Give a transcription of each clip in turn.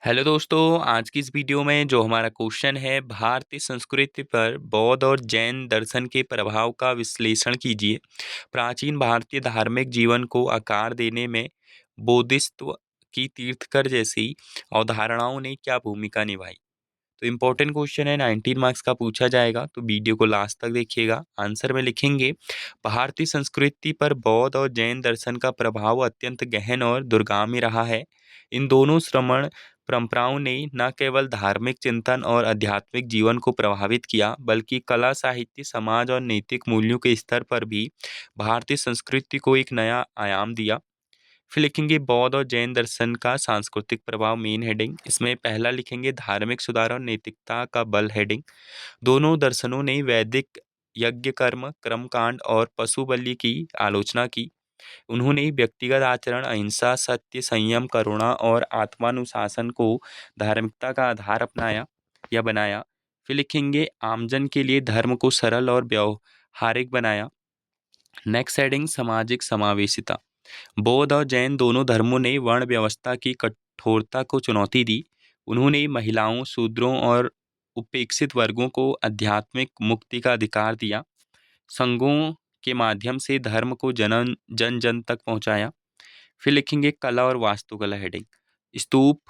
Hello दोस्तों, आज की इस वीडियो में जो हमारा क्वेश्चन है भारतीय संस्कृति पर बौद्ध और जैन दर्शन के प्रभाव का विश्लेषण कीजिए। प्राचीन भारतीय धार्मिक जीवन को आकार देने में बोधिसत्व की तीर्थंकर जैसी अवधारणाओं ने क्या भूमिका निभाई। तो इम्पोर्टेंट क्वेश्चन है, 19 मार्क्स का पूछा जाएगा, तो वीडियो को लास्ट तक देखिएगा। आंसर में लिखेंगे भारतीय संस्कृति पर बौद्ध और जैन दर्शन का प्रभाव अत्यंत गहन और दूरगामी रहा है। इन दोनों श्रमण परंपराओं ने न केवल धार्मिक चिंतन और आध्यात्मिक जीवन को प्रभावित किया, बल्कि कला, साहित्य, समाज और नैतिक मूल्यों के स्तर पर भी भारतीय संस्कृति को एक नया आयाम दिया। फिर लिखेंगे बौद्ध और जैन दर्शन का सांस्कृतिक प्रभाव, मेन हेडिंग। इसमें पहला लिखेंगे धार्मिक सुधार और नैतिकता का बल, हेडिंग। दोनों दर्शनों ने वैदिक यज्ञ कर्म, कर्मकांड और पशु बलि की आलोचना की। उन्होंने व्यक्तिगत आचरण, अहिंसा, सत्य, संयम, करुणा और आत्मानुशासन को धार्मिकता का आधार अपनाया या बनाया। फिर लिखेंगे आमजन के लिए धर्म को सरल और व्यवहारिक बनाया। नेक्स्ट हेडिंग सामाजिक समावेशिता। बौद्ध और जैन दोनों धर्मों ने वर्ण व्यवस्था की कठोरता को चुनौती दी। उन्होंने महिलाओं, शूद्रों और उपेक्षित वर्गों को आध्यात्मिक मुक्ति का अधिकार दिया। संघों के माध्यम से धर्म को जन जन जन तक पहुंचाया। फिर लिखेंगे कला और वास्तुकला, हेडिंग। स्तूप,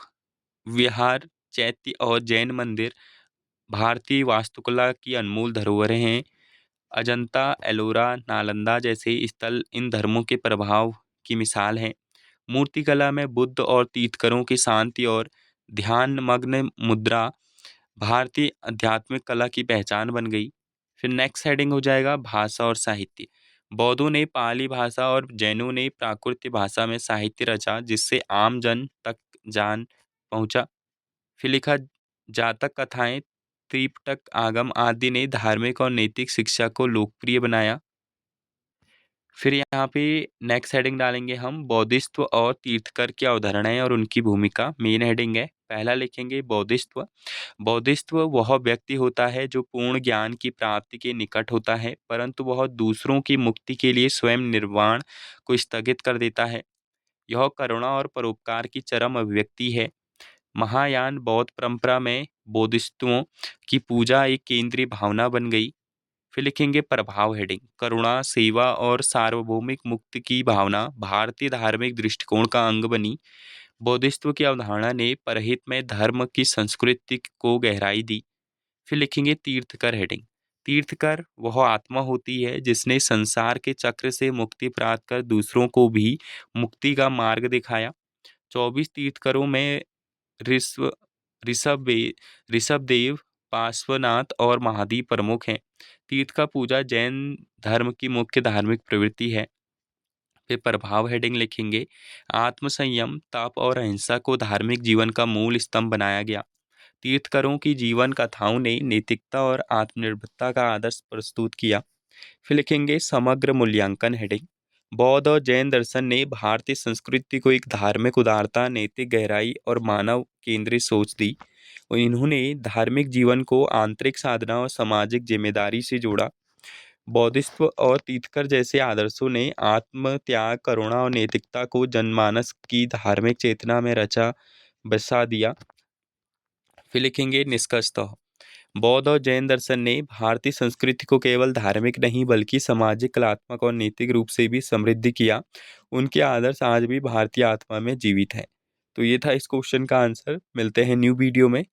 विहार, चैत्य और जैन मंदिर भारतीय वास्तुकला की अनमोल धरोहरें हैं। अजंता, एलोरा, नालंदा जैसे स्थल इन धर्मों के प्रभाव की मिसाल हैं। मूर्तिकला में बुद्ध और तीर्थंकरों की शांति और ध्यान मग्न मुद्रा भारतीय आध्यात्मिक कला की पहचान बन गई। फिर नेक्स्ट हेडिंग हो जाएगा भाषा और साहित्य। बौद्धों ने पाली भाषा और जैनों ने प्राकृत भाषा में साहित्य रचा, जिससे आम जन तक जान पहुंचा। फिर लिखा जातक कथाएं, त्रिपिटक, आगम आदि ने धार्मिक और नैतिक शिक्षा को लोकप्रिय बनाया। फिर यहाँ पे नेक्स्ट हेडिंग डालेंगे हम बौद्धिस्त्व और तीर्थंकर की अवधारणाएं और उनकी भूमिका, मेन हेडिंग है। पहला लिखेंगे बौद्धिस्त्व। बौद्धिस्त्व वह व्यक्ति होता है जो पूर्ण ज्ञान की प्राप्ति के निकट होता है, परंतु वह दूसरों की मुक्ति के लिए स्वयं निर्वाण को स्थगित कर देता है। यह करुणा और परोपकार की चरम अभिव्यक्ति है। महायान बौद्ध परंपरा में बोधिसत्वों की पूजा एक केंद्रीय भावना बन गई। फिर लिखेंगे प्रभाव, हेडिंग। करुणा, सेवा और सार्वभौमिक मुक्ति की भावना भारतीय धार्मिक दृष्टिकोण का अंग बनी। बौद्धिस्त्व की अवधारणा ने परहित में धर्म की संस्कृति को गहराई दी। फिर लिखेंगे तीर्थकर, हेडिंग। तीर्थकर वह आत्मा होती है जिसने संसार के चक्र से मुक्ति प्राप्त कर दूसरों को भी मुक्ति का मार्ग दिखाया। 24 तीर्थकरों में ऋषभ ऋषभ ऋषभदेव, पार्श्वनाथ और महादीप प्रमुख हैं। तीर्थ का पूजा जैन धर्म की मुख्य धार्मिक प्रवृत्ति है। फिर प्रभाव, हेडिंग लिखेंगे आत्मसंयम, तप और अहिंसा को धार्मिक जीवन का मूल स्तंभ बनाया गया। तीर्थकरों की जीवन कथाओं ने नैतिकता और आत्मनिर्भरता का आदर्श प्रस्तुत किया। फिर लिखेंगे समग्र मूल्यांकन, हेडिंग। बौद्ध और जैन दर्शन ने भारतीय संस्कृति को एक धार्मिक उदारता, नैतिक गहराई और मानव केंद्रित सोच दी। और इन्होंने धार्मिक जीवन को आंतरिक साधना और सामाजिक जिम्मेदारी से जोड़ा। बौद्धिस्त्व और तीर्थंकर जैसे आदर्शों ने आत्म त्याग, करुणा और नैतिकता को जनमानस की धार्मिक चेतना में रचा बसा दिया। फिर लिखेंगे निष्कर्षतः बौद्ध और जैन दर्शन ने भारतीय संस्कृति को केवल धार्मिक नहीं बल्कि सामाजिक, कलात्मक और नैतिक रूप से भी समृद्ध किया। उनके आदर्श आज भी भारतीय आत्मा में जीवित हैं। तो ये था इस क्वेश्चन का आंसर। मिलते हैं न्यू वीडियो में।